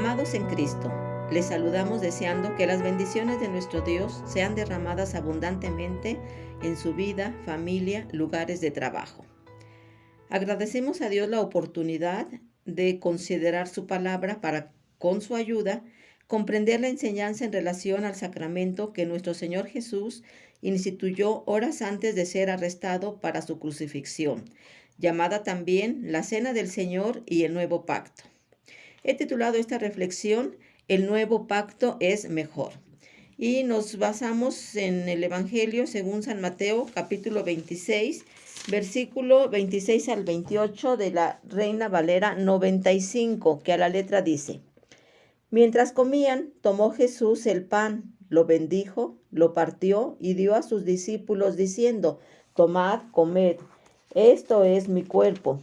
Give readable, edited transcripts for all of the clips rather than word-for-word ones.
Amados en Cristo, les saludamos deseando que las bendiciones de nuestro Dios sean derramadas abundantemente en su vida, familia, lugares de trabajo. Agradecemos a Dios la oportunidad de considerar su palabra para, con su ayuda, comprender la enseñanza en relación al sacramento que nuestro Señor Jesús instituyó horas antes de ser arrestado para su crucifixión, llamada también la Cena del Señor y el Nuevo Pacto. He titulado esta reflexión, El Nuevo Pacto es Mejor. Y nos basamos en el Evangelio según San Mateo, capítulo 26, versículo 26 al 28 de la Reina Valera 95, que a la letra dice: Mientras comían, tomó Jesús el pan, lo bendijo, lo partió y dio a sus discípulos diciendo: Tomad, comed, esto es mi cuerpo.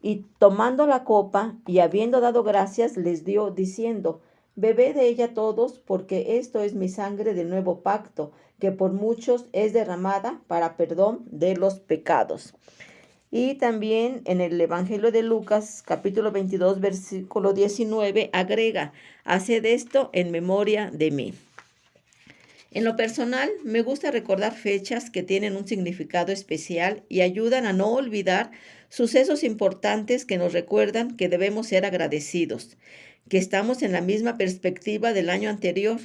Y tomando la copa y habiendo dado gracias, les dio diciendo: Bebed de ella todos, porque esto es mi sangre del nuevo pacto, que por muchos es derramada para perdón de los pecados. Y también en el Evangelio de Lucas, capítulo 22, versículo 19, agrega: Haced esto en memoria de mí. En lo personal, me gusta recordar fechas que tienen un significado especial y ayudan a no olvidar sucesos importantes que nos recuerdan que debemos ser agradecidos, que estamos en la misma perspectiva del año anterior,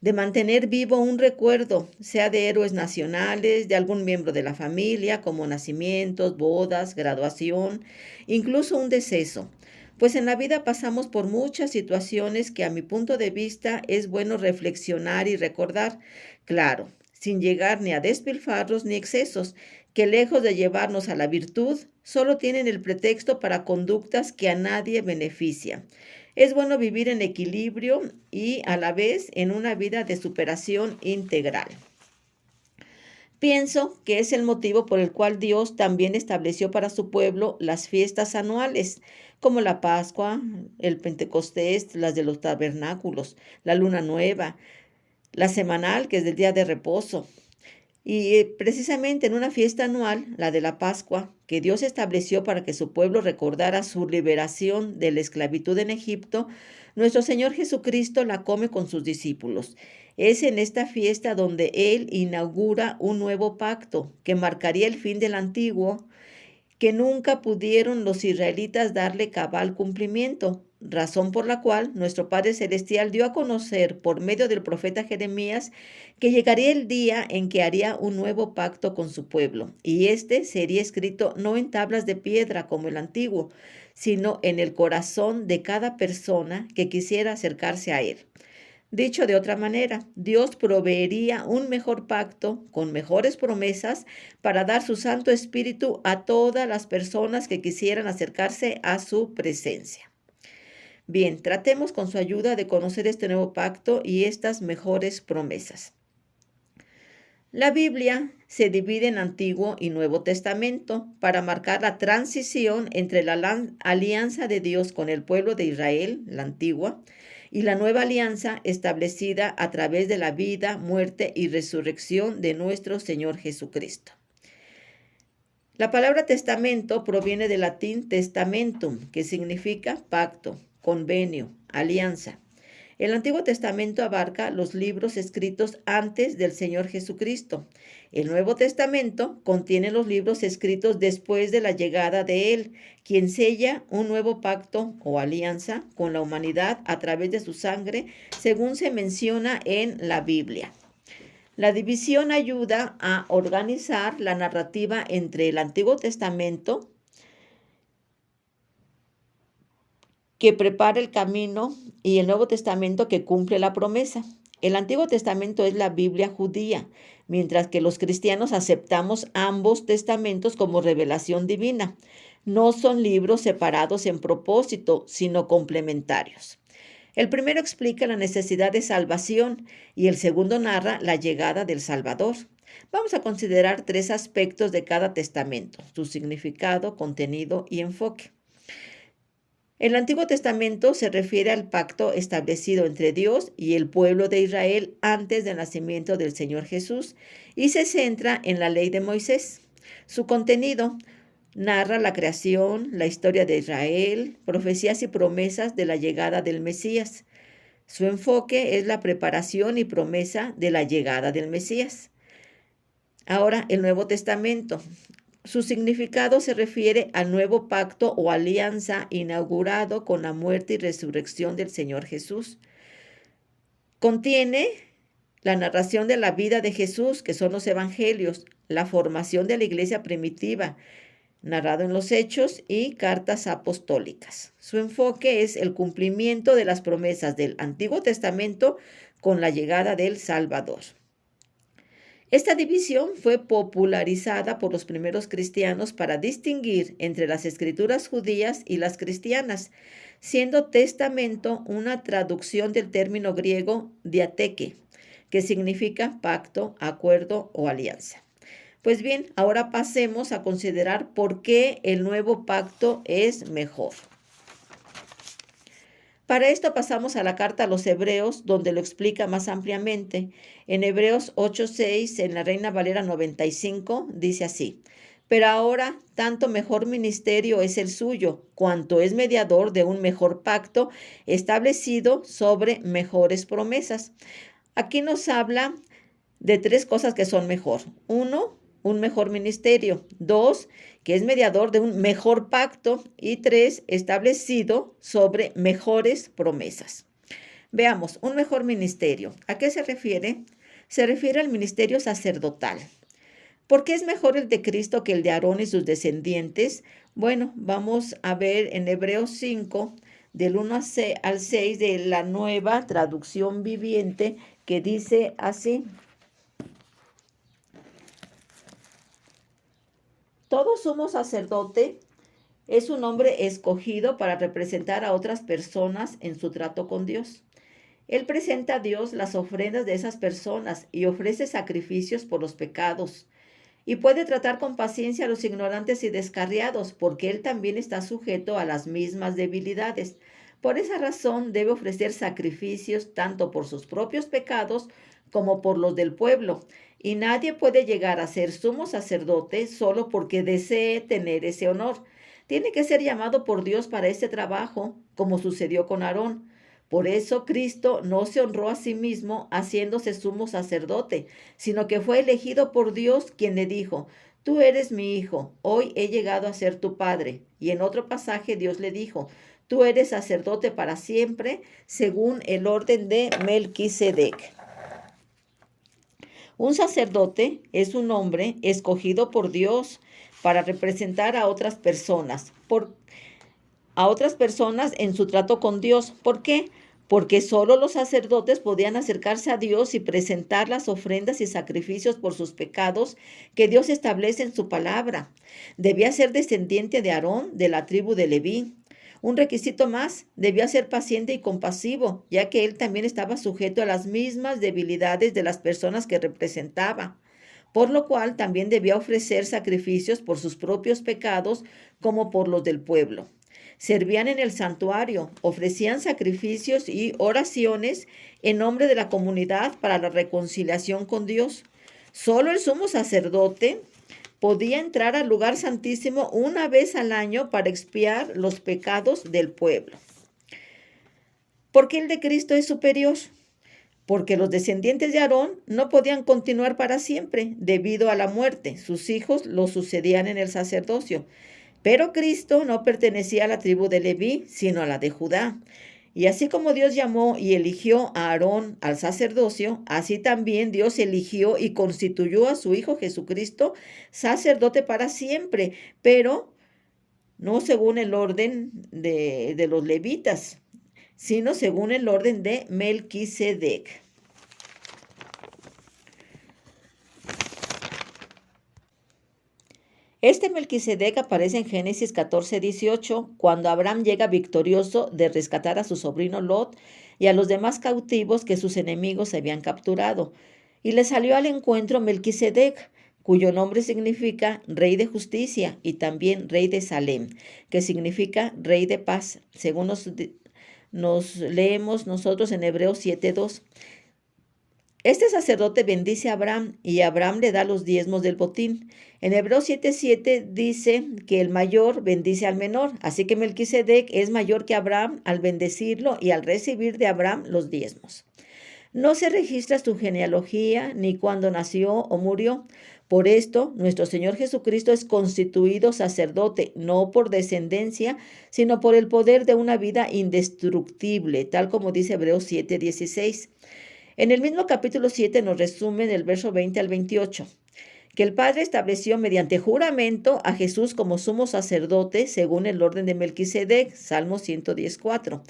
de mantener vivo un recuerdo, sea de héroes nacionales, de algún miembro de la familia, como nacimientos, bodas, graduación, incluso un deceso. Pues en la vida pasamos por muchas situaciones que a mi punto de vista es bueno reflexionar y recordar, claro, sin llegar ni a despilfarros ni excesos, que lejos de llevarnos a la virtud, solo tienen el pretexto para conductas que a nadie benefician. Es bueno vivir en equilibrio y a la vez en una vida de superación integral. Pienso que es el motivo por el cual Dios también estableció para su pueblo las fiestas anuales, como la Pascua, el Pentecostés, las de los tabernáculos, la Luna Nueva, la semanal, que es del día de reposo. Y precisamente en una fiesta anual, la de la Pascua, que Dios estableció para que su pueblo recordara su liberación de la esclavitud en Egipto, nuestro Señor Jesucristo la come con sus discípulos. Es en esta fiesta donde Él inaugura un nuevo pacto que marcaría el fin del antiguo, que nunca pudieron los israelitas darle cabal cumplimiento, razón por la cual nuestro Padre Celestial dio a conocer por medio del profeta Jeremías que llegaría el día en que haría un nuevo pacto con su pueblo, y este sería escrito no en tablas de piedra como el antiguo, sino en el corazón de cada persona que quisiera acercarse a él. Dicho de otra manera, Dios proveería un mejor pacto con mejores promesas para dar su Santo Espíritu a todas las personas que quisieran acercarse a su presencia. Bien, tratemos con su ayuda de conocer este nuevo pacto y estas mejores promesas. La Biblia se divide en Antiguo y Nuevo Testamento para marcar la transición entre la alianza de Dios con el pueblo de Israel, la antigua, y la nueva alianza establecida a través de la vida, muerte y resurrección de nuestro Señor Jesucristo. La palabra testamento proviene del latín testamentum, que significa pacto, convenio, alianza. El Antiguo Testamento abarca los libros escritos antes del Señor Jesucristo. El Nuevo Testamento contiene los libros escritos después de la llegada de Él, quien sella un nuevo pacto o alianza con la humanidad a través de su sangre, según se menciona en la Biblia. La división ayuda a organizar la narrativa entre el Antiguo Testamento, que prepara el camino, y el Nuevo Testamento, que cumple la promesa. El Antiguo Testamento es la Biblia judía, mientras que los cristianos aceptamos ambos testamentos como revelación divina. No son libros separados en propósito, sino complementarios. El primero explica la necesidad de salvación y el segundo narra la llegada del Salvador. Vamos a considerar 3 aspectos de cada testamento: su significado, contenido y enfoque. El Antiguo Testamento se refiere al pacto establecido entre Dios y el pueblo de Israel antes del nacimiento del Señor Jesús y se centra en la ley de Moisés. Su contenido Narra la creación, la historia de Israel, profecías y promesas de la llegada del Mesías. Su enfoque es la preparación y promesa de la llegada del Mesías. Ahora, el Nuevo Testamento. Su significado se refiere al nuevo pacto o alianza inaugurado con la muerte y resurrección del Señor Jesús. Contiene la narración de la vida de Jesús, que son los evangelios, la formación de la iglesia primitiva, narrado en los Hechos y cartas apostólicas. Su enfoque es el cumplimiento de las promesas del Antiguo Testamento con la llegada del Salvador. Esta división fue popularizada por los primeros cristianos para distinguir entre las escrituras judías y las cristianas, siendo testamento una traducción del término griego diateque, que significa pacto, acuerdo o alianza. Pues bien, ahora pasemos a considerar por qué el nuevo pacto es mejor. Para esto pasamos a la carta a los Hebreos, donde lo explica más ampliamente. En Hebreos 8:6, en la Reina Valera 95, dice así: pero ahora tanto mejor ministerio es el suyo, cuanto es mediador de un mejor pacto establecido sobre mejores promesas. Aquí nos habla de tres cosas que son mejor. Uno, un mejor ministerio. Dos, que es mediador de un mejor pacto. Y tres, establecido sobre mejores promesas. Veamos, un mejor ministerio. ¿A qué se refiere? Se refiere al ministerio sacerdotal. ¿Por qué es mejor el de Cristo que el de Aarón y sus descendientes? Bueno, vamos a ver en Hebreos 5, del 1 al 6 de la Nueva Traducción Viviente, que dice así: todo sumo sacerdote es un hombre escogido para representar a otras personas en su trato con Dios. Él presenta a Dios las ofrendas de esas personas y ofrece sacrificios por los pecados. Y puede tratar con paciencia a los ignorantes y descarriados, porque él también está sujeto a las mismas debilidades. Por esa razón debe ofrecer sacrificios tanto por sus propios pecados como por los del pueblo. Y nadie puede llegar a ser sumo sacerdote solo porque desee tener ese honor. Tiene que ser llamado por Dios para este trabajo, como sucedió con Aarón. Por eso Cristo no se honró a sí mismo haciéndose sumo sacerdote, sino que fue elegido por Dios, quien le dijo: tú eres mi hijo, hoy he llegado a ser tu padre. Y en otro pasaje Dios le dijo: tú eres sacerdote para siempre, según el orden de Melquisedec. Un sacerdote es un hombre escogido por Dios para representar a otras personas, en su trato con Dios. ¿Por qué? Porque solo los sacerdotes podían acercarse a Dios y presentar las ofrendas y sacrificios por sus pecados que Dios establece en su palabra. Debía ser descendiente de Aarón, de la tribu de Leví. Un requisito más, debía ser paciente y compasivo, ya que él también estaba sujeto a las mismas debilidades de las personas que representaba, por lo cual también debía ofrecer sacrificios por sus propios pecados como por los del pueblo. Servían en el santuario, ofrecían sacrificios y oraciones en nombre de la comunidad para la reconciliación con Dios. Solo el sumo sacerdote podía entrar al lugar santísimo una vez al año para expiar los pecados del pueblo. ¿Por qué el de Cristo es superior? Porque los descendientes de Aarón no podían continuar para siempre debido a la muerte. Sus hijos lo sucedían en el sacerdocio. Pero Cristo no pertenecía a la tribu de Leví, sino a la de Judá. Y así como Dios llamó y eligió a Aarón al sacerdocio, así también Dios eligió y constituyó a su Hijo Jesucristo sacerdote para siempre, pero no según el orden de los levitas, sino según el orden de Melquisedec. Este Melquisedec aparece en Génesis 14:18, cuando Abraham llega victorioso de rescatar a su sobrino Lot y a los demás cautivos que sus enemigos habían capturado. Y le salió al encuentro Melquisedec, cuyo nombre significa Rey de Justicia y también Rey de Salem, que significa Rey de Paz, según nos leemos nosotros en Hebreos 7:2. Este sacerdote bendice a Abraham y Abraham le da los diezmos del botín. En Hebreos 7:7 dice que el mayor bendice al menor, así que Melquisedec es mayor que Abraham al bendecirlo y al recibir de Abraham los diezmos. No se registra su genealogía ni cuándo nació o murió. Por esto, nuestro Señor Jesucristo es constituido sacerdote, no por descendencia, sino por el poder de una vida indestructible, tal como dice Hebreos 7:16. En el mismo capítulo 7 nos resume del verso 20 al 28, que el Padre estableció mediante juramento a Jesús como sumo sacerdote según el orden de Melquisedec, Salmo 110:4.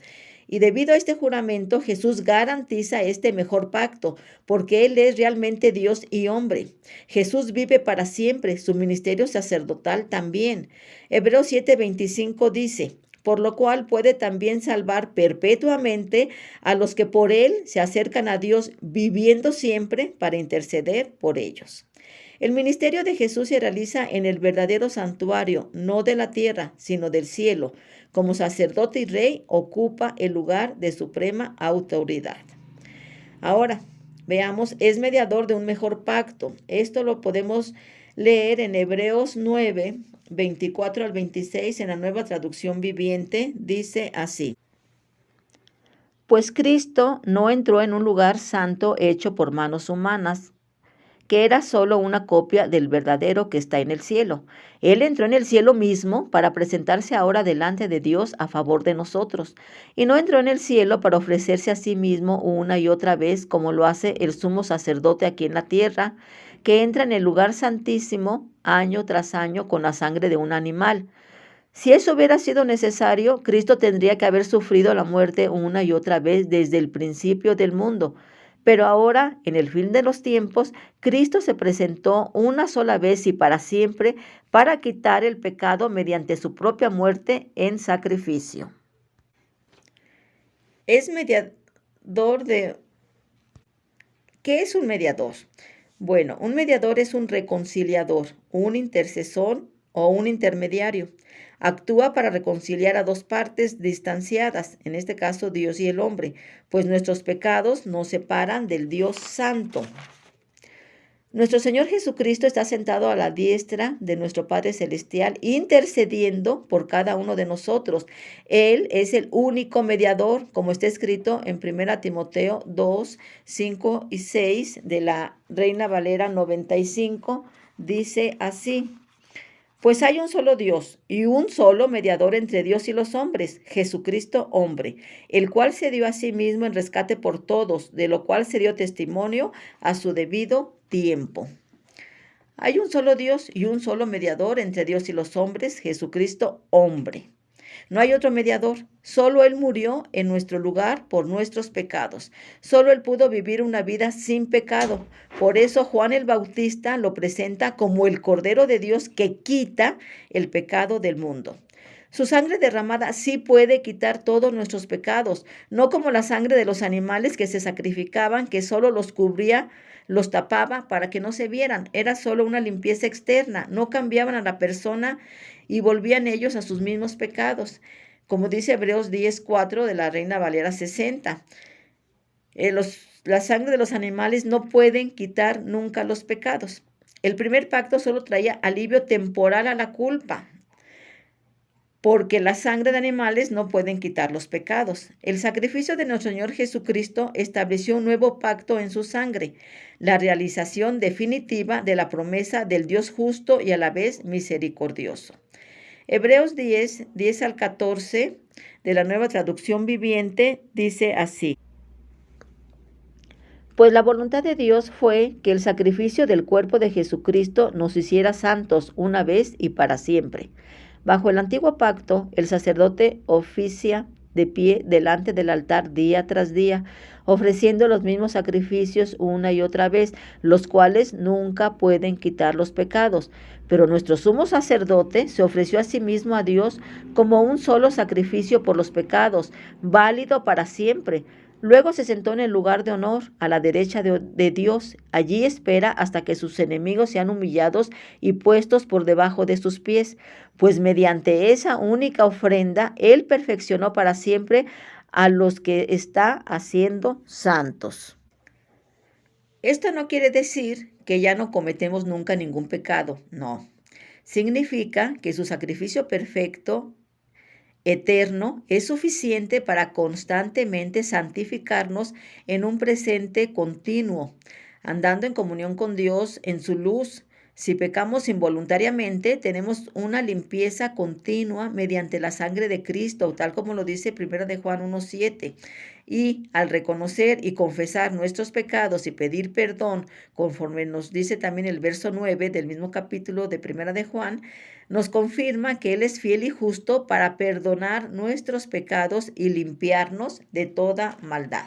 Y debido a este juramento, Jesús garantiza este mejor pacto, porque Él es realmente Dios y hombre. Jesús vive para siempre, su ministerio sacerdotal también. Hebreos 7:25 dice: por lo cual puede también salvar perpetuamente a los que por Él se acercan a Dios, viviendo siempre para interceder por ellos. El ministerio de Jesús se realiza en el verdadero santuario, no de la tierra, sino del cielo. Como sacerdote y rey, ocupa el lugar de suprema autoridad. Ahora, veamos, es mediador de un mejor pacto. Esto lo podemos leer en Hebreos 9, 24 al 26, en la Nueva Traducción Viviente. Dice así: pues Cristo no entró en un lugar santo hecho por manos humanas, que era solo una copia del verdadero que está en el cielo. Él entró en el cielo mismo para presentarse ahora delante de Dios a favor de nosotros, y no entró en el cielo para ofrecerse a sí mismo una y otra vez como lo hace el sumo sacerdote aquí en la tierra, que entra en el lugar santísimo año tras año con la sangre de un animal. Si eso hubiera sido necesario, Cristo tendría que haber sufrido la muerte una y otra vez desde el principio del mundo. Pero ahora, en el fin de los tiempos, Cristo se presentó una sola vez y para siempre para quitar el pecado mediante su propia muerte en sacrificio. Es mediador de... ¿Qué es un mediador? Bueno, un mediador es un reconciliador, un intercesor o un intermediario. Actúa para reconciliar a dos partes distanciadas, en este caso Dios y el hombre, pues nuestros pecados nos separan del Dios Santo. Nuestro Señor Jesucristo está sentado a la diestra de nuestro Padre Celestial, intercediendo por cada uno de nosotros. Él es el único mediador, como está escrito en 1 Timoteo 2, 5 y 6 de la Reina Valera 95. Dice así: pues hay un solo Dios y un solo mediador entre Dios y los hombres, Jesucristo hombre, el cual se dio a sí mismo en rescate por todos, de lo cual se dio testimonio a su debido tiempo. Hay un solo Dios y un solo mediador entre Dios y los hombres, Jesucristo hombre. No hay otro mediador, solo Él murió en nuestro lugar por nuestros pecados. Solo Él pudo vivir una vida sin pecado. Por eso Juan el Bautista lo presenta como el Cordero de Dios que quita el pecado del mundo. Su sangre derramada sí puede quitar todos nuestros pecados, no como la sangre de los animales que se sacrificaban, que solo los cubría, los tapaba para que no se vieran. Era solo una limpieza externa, no cambiaban a la persona y volvían ellos a sus mismos pecados. Como dice Hebreos 10:4 de la Reina Valera 60. La sangre de los animales no pueden quitar nunca los pecados. El primer pacto solo traía alivio temporal a la culpa, porque la sangre de animales no pueden quitar los pecados. El sacrificio de nuestro Señor Jesucristo estableció un nuevo pacto en su sangre, la realización definitiva de la promesa del Dios justo y a la vez misericordioso. Hebreos 10, 10 al 14 de la Nueva Traducción Viviente dice así: pues la voluntad de Dios fue que el sacrificio del cuerpo de Jesucristo nos hiciera santos una vez y para siempre. Bajo el antiguo pacto, el sacerdote oficia de pie delante del altar día tras día, ofreciendo los mismos sacrificios una y otra vez, los cuales nunca pueden quitar los pecados. Pero nuestro sumo sacerdote se ofreció a sí mismo a Dios como un solo sacrificio por los pecados, válido para siempre. Luego se sentó en el lugar de honor a la derecha de Dios. Allí espera hasta que sus enemigos sean humillados y puestos por debajo de sus pies, pues mediante esa única ofrenda Él perfeccionó para siempre a los que está haciendo santos. Esto no quiere decir que ya no cometemos nunca ningún pecado, no. Significa que su sacrificio perfecto, eterno, es suficiente para constantemente santificarnos en un presente continuo, andando en comunión con Dios en su luz. Si pecamos involuntariamente, tenemos una limpieza continua mediante la sangre de Cristo, tal como lo dice 1 de Juan 1:7. Y al reconocer y confesar nuestros pecados y pedir perdón, conforme nos dice también el verso 9 del mismo capítulo de 1 de Juan, nos confirma que Él es fiel y justo para perdonar nuestros pecados y limpiarnos de toda maldad.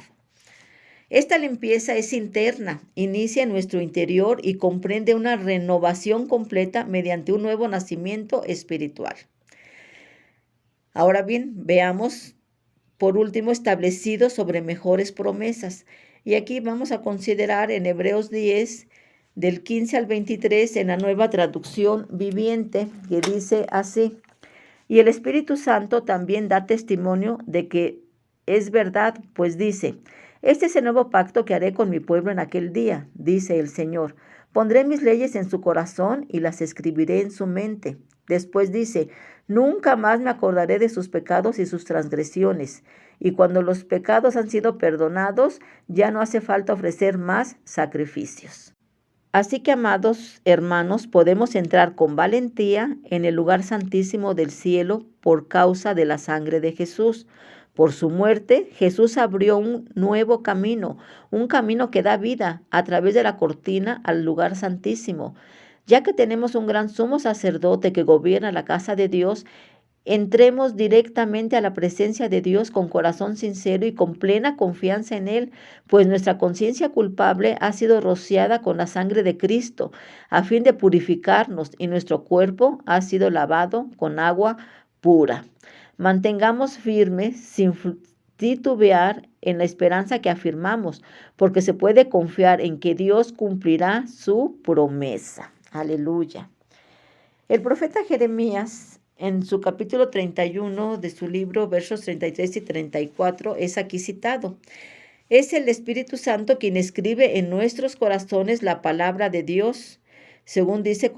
Esta limpieza es interna, inicia en nuestro interior y comprende una renovación completa mediante un nuevo nacimiento espiritual. Ahora bien, veamos por último establecido sobre mejores promesas. Y aquí vamos a considerar en Hebreos 10, del 15 al 23, en la Nueva Traducción Viviente, que dice así: y el Espíritu Santo también da testimonio de que es verdad, pues dice: este es el nuevo pacto que haré con mi pueblo en aquel día, dice el Señor. Pondré mis leyes en su corazón y las escribiré en su mente. Después dice: nunca más me acordaré de sus pecados y sus transgresiones. Y cuando los pecados han sido perdonados, ya no hace falta ofrecer más sacrificios. Así que, amados hermanos, podemos entrar con valentía en el lugar santísimo del cielo por causa de la sangre de Jesús. Por su muerte, Jesús abrió un nuevo camino, un camino que da vida a través de la cortina al lugar santísimo. Ya que tenemos un gran sumo sacerdote que gobierna la casa de Dios, entremos directamente a la presencia de Dios con corazón sincero y con plena confianza en Él, pues nuestra conciencia culpable ha sido rociada con la sangre de Cristo, a fin de purificarnos, y nuestro cuerpo ha sido lavado con agua pura. Mantengamos firmes, sin titubear, en la esperanza que afirmamos, porque se puede confiar en que Dios cumplirá su promesa. Aleluya. El profeta Jeremías, en su capítulo 31 de su libro, versos 33 y 34, es aquí citado. Es el Espíritu Santo quien escribe en nuestros corazones la palabra de Dios, según dice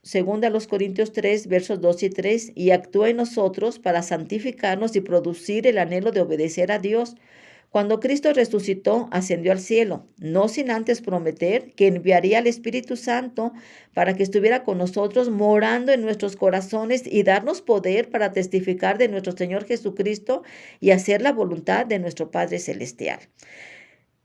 según a los Corintios 3, versos 2 y 3, y actúa en nosotros para santificarnos y producir el anhelo de obedecer a Dios. Cuando Cristo resucitó, ascendió al cielo, no sin antes prometer que enviaría al Espíritu Santo para que estuviera con nosotros, morando en nuestros corazones y darnos poder para testificar de nuestro Señor Jesucristo y hacer la voluntad de nuestro Padre Celestial.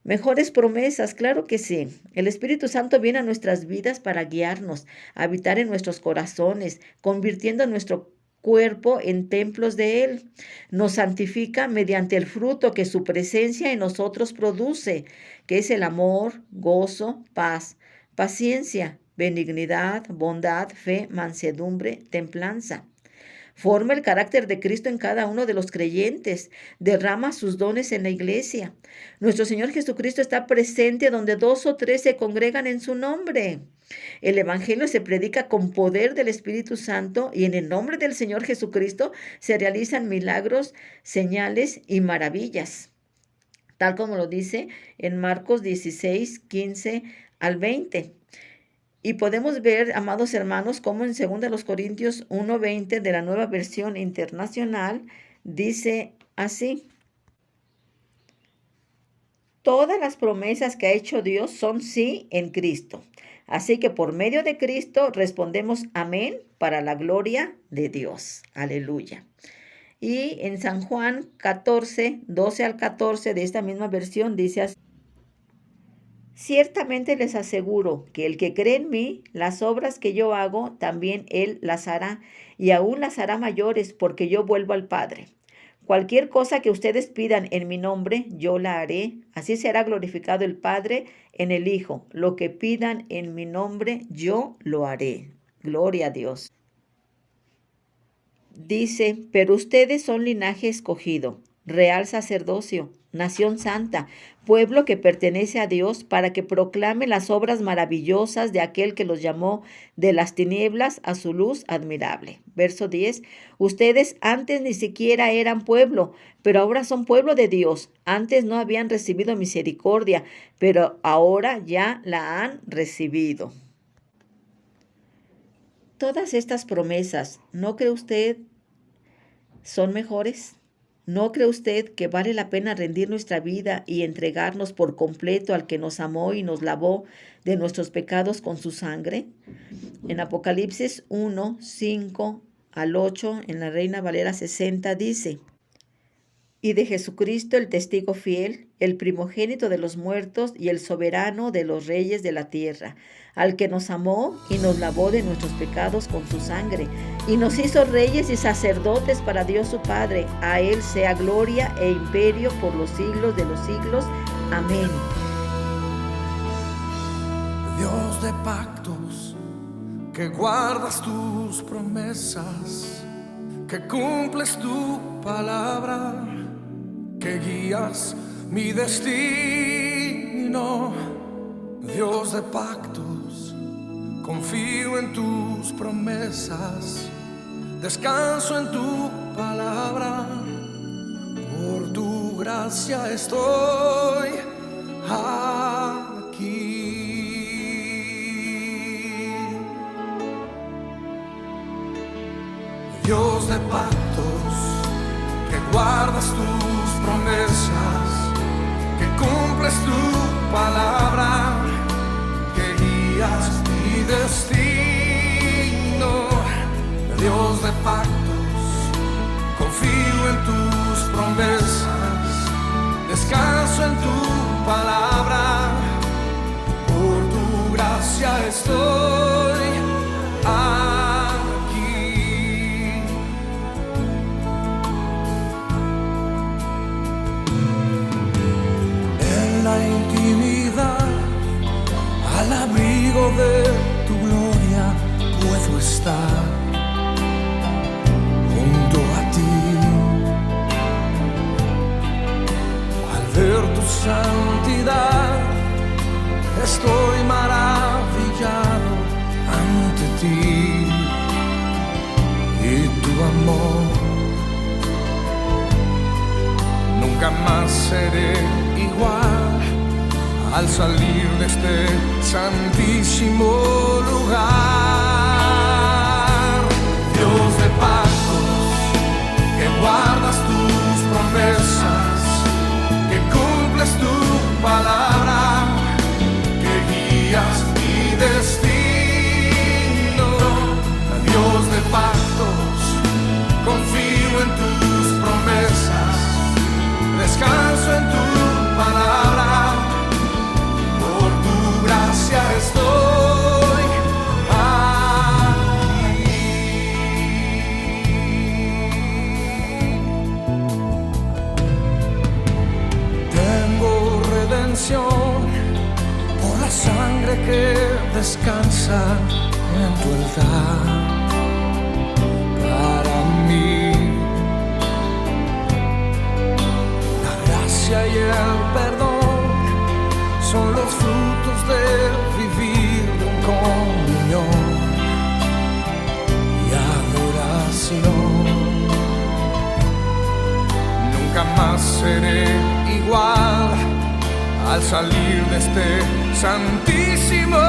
Mejores promesas, claro que sí. El Espíritu Santo viene a nuestras vidas para guiarnos, habitar en nuestros corazones, convirtiendo nuestro cuerpo en templos de Él. Nos santifica mediante el fruto que su presencia en nosotros produce, que es el amor, gozo, paz, paciencia, benignidad, bondad, fe, mansedumbre, templanza. Forma el carácter de Cristo en cada uno de los creyentes. Derrama sus dones en la iglesia. Nuestro Señor Jesucristo está presente donde 2 o 3 se congregan en su nombre. El Evangelio se predica con poder del Espíritu Santo y en el nombre del Señor Jesucristo se realizan milagros, señales y maravillas. Tal como lo dice en Marcos 16, 15 al 20. Y podemos ver, amados hermanos, cómo en 2 Corintios 1:20 de la Nueva Versión Internacional dice así: todas las promesas que ha hecho Dios son sí en Cristo. Así que por medio de Cristo respondemos amén para la gloria de Dios. Aleluya. Y en San Juan 14, 12 al 14 de esta misma versión dice así: ciertamente les aseguro que el que cree en mí, las obras que yo hago, también él las hará, y aún las hará mayores, porque yo vuelvo al Padre. Cualquier cosa que ustedes pidan en mi nombre, yo la haré. Así será glorificado el Padre en el Hijo. Lo que pidan en mi nombre, yo lo haré. Gloria a Dios. Dice: pero ustedes son linaje escogido, real sacerdocio, nación santa, pueblo que pertenece a Dios, para que proclame las obras maravillosas de aquel que los llamó de las tinieblas a su luz admirable. Verso 10. Ustedes antes ni siquiera eran pueblo, pero ahora son pueblo de Dios. Antes no habían recibido misericordia, pero ahora ya la han recibido. Todas estas promesas, ¿no cree usted son mejores? ¿No cree usted que vale la pena rendir nuestra vida y entregarnos por completo al que nos amó y nos lavó de nuestros pecados con su sangre? En Apocalipsis 1, 5 al 8, en la Reina Valera 60, dice: y de Jesucristo el testigo fiel, el primogénito de los muertos y el soberano de los reyes de la tierra, al que nos amó y nos lavó de nuestros pecados con su sangre, y nos hizo reyes y sacerdotes para Dios su Padre. A él sea gloria e imperio por los siglos de los siglos. Amén. Dios de pactos, que guardas tus promesas, que cumples tu palabra, que guías mi destino. Dios de pactos, confío en tus promesas, descanso en tu palabra. Por tu gracia estoy aquí. Dios de pactos, que guardas tus promesas, que cumples tu palabra, que guías mi destino. Dios de pactos, confío en tus promesas, descanso en tu palabra. Por tu gracia estoy aquí. En la intimidad, al abrigo de tu gloria, puedo estar junto a ti. Al ver tu santidad, estoy maravillado ante ti. Y tu amor, nunca más seré igual al salir de este santísimo lugar. Dios de pactos, que guardas tus promesas, que cumples tu palabra, que guías mi destino. Dios de pactos, confío en tus promesas, descanso en tu palabra. Por tu gracia estoy aquí. Tengo redención por la sangre que descansa en tu altar. Para mí, la gracia y el perdón son los frutos de vivir en comunión y adoración. Nunca más seré igual al salir de este santísimo